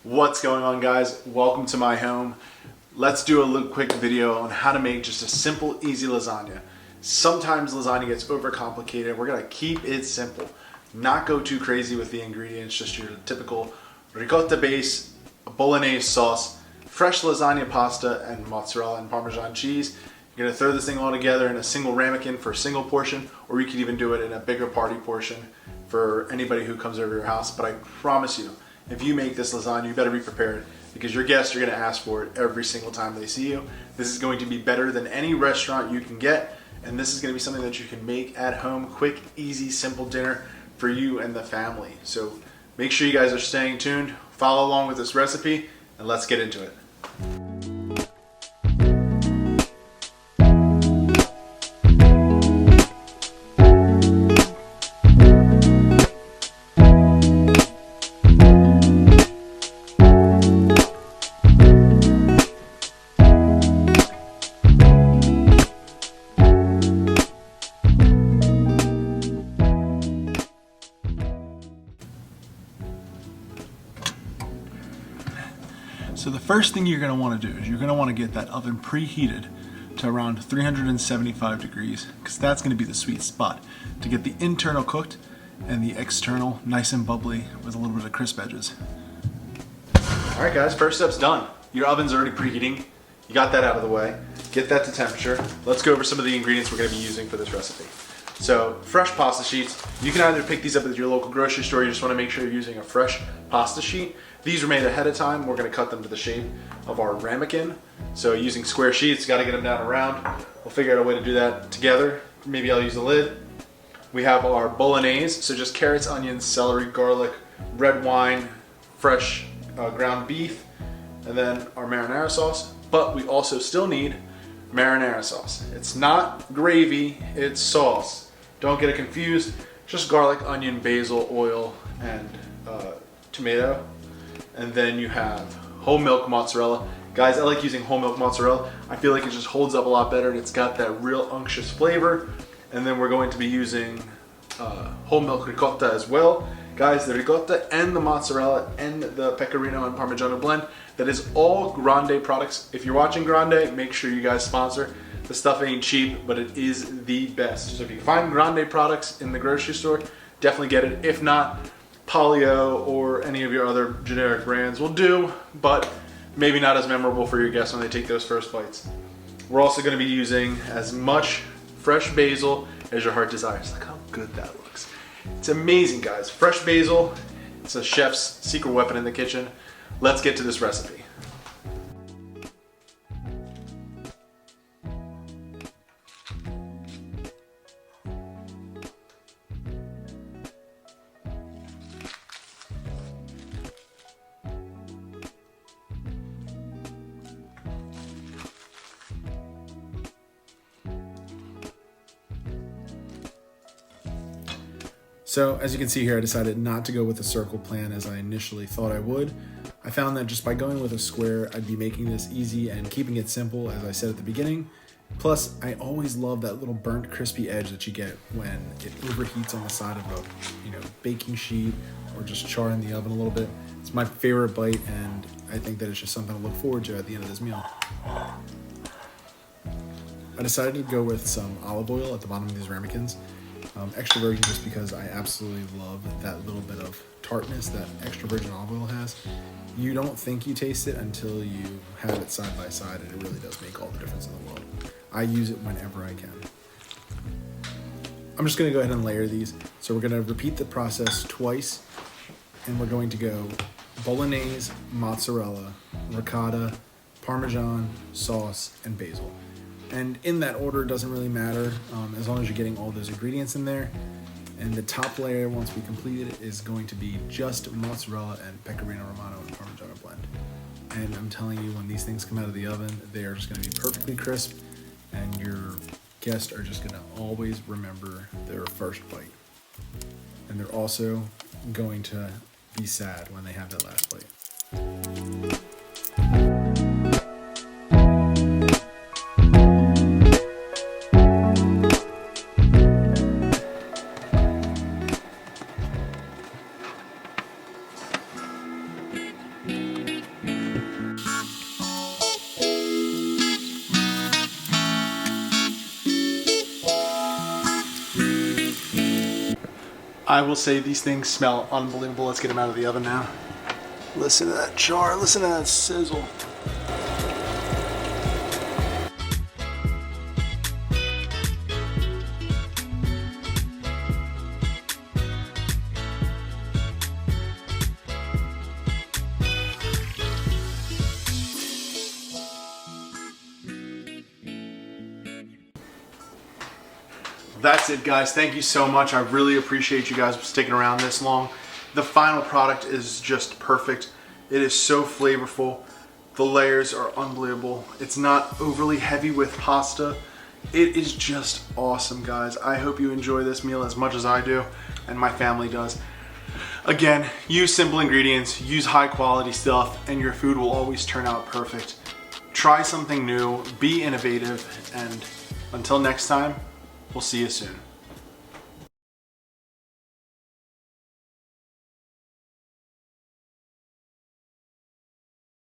What's going on, guys? Welcome to my home. Let's do a little quick video on how to make just a simple, easy lasagna. Sometimes lasagna gets overcomplicated. We're gonna keep it simple. Not go too crazy with the ingredients, just your typical ricotta base, bolognese sauce, fresh lasagna pasta, and mozzarella and Parmesan cheese. You're gonna throw this thing all together in a single ramekin for a single portion, or you could even do it in a bigger party portion for anybody who comes over your house. But I promise you, if you make this lasagna, you better be prepared because your guests are going to ask for it every single time they see you. This is going to be better than any restaurant you can get, and this is going to be something that you can make at home, quick, easy, simple dinner for you and the family. So make sure you guys are staying tuned, follow along with this recipe, and let's get into it. So the first thing you're going to want to do is you're going to want to get that oven preheated to around 375 degrees because that's going to be the sweet spot to get the internal cooked and the external nice and bubbly with a little bit of crisp edges. All right, guys, first step's done. Your oven's already preheating. You got that out of the way. Get that to temperature. Let's go over some of the ingredients we're going to be using for this recipe. So fresh pasta sheets. You can either pick these up at your local grocery store. You just want to make sure you're using a fresh pasta sheet. These were made ahead of time. We're going to cut them to the shape of our ramekin. So using square sheets, got to get them down around. We'll figure out a way to do that together. Maybe I'll use the lid. We have our bolognese, so just carrots, onions, celery, garlic, red wine, fresh ground beef, and then our marinara sauce. But we also still need marinara sauce. It's not gravy, it's sauce. Don't get it confused. Just garlic, onion, basil, oil, and tomato. And then you have whole milk mozzarella. Guys, I like using whole milk mozzarella. I feel like it just holds up a lot better and it's got that real unctuous flavor. And then we're going to be using whole milk ricotta as well. Guys, the ricotta and the mozzarella and the pecorino and parmigiano blend, that is all Grande products. If you're watching Grande, make sure you guys sponsor. The stuff ain't cheap, but it is the best. So if you find Grande products in the grocery store, definitely get it. If not, Polio or any of your other generic brands will do, but maybe not as memorable for your guests when they take those first bites. We're also going to be using as much fresh basil as your heart desires. Look how good that looks. It's amazing, guys. Fresh basil, it's a chef's secret weapon in the kitchen. Let's get to this recipe. So as you can see here, I decided not to go with a circle plan as I initially thought I would. I found that just by going with a square, I'd be making this easy and keeping it simple, as I said at the beginning. Plus, I always love that little burnt crispy edge that you get when it overheats on the side of a baking sheet or just char in the oven a little bit. It's my favorite bite, and I think that it's just something to look forward to at the end of this meal. I decided to go with some olive oil at the bottom of these ramekins. Extra virgin just because I absolutely love that little bit of tartness that extra virgin olive oil has. You don't think you taste it until you have it side by side, and it really does make all the difference in the world. I use it whenever I can. I'm just going to go ahead and layer these. So we're going to repeat the process twice, and we're going to go bolognese, mozzarella, ricotta, Parmesan, sauce, and basil. And in that order, it doesn't really matter as long as you're getting all those ingredients in there. And the top layer, once we complete it, is going to be just mozzarella and pecorino romano and Parmigiano blend. And I'm telling you, when these things come out of the oven, they are just going to be perfectly crisp, and your guests are just going to always remember their first bite. And they're also going to be sad when they have that last bite. I will say these things smell unbelievable. Let's get them out of the oven now. Listen to that char, listen to that sizzle. That's it, guys. Thank you so much. I really appreciate you guys sticking around this long. The final product is just perfect. It is so flavorful. The layers are unbelievable. It's not overly heavy with pasta. It is just awesome, guys. I hope you enjoy this meal as much as I do and my family does. Again, use simple ingredients, use high quality stuff, and your food will always turn out perfect. Try something new, be innovative, and until next time, we'll see you soon.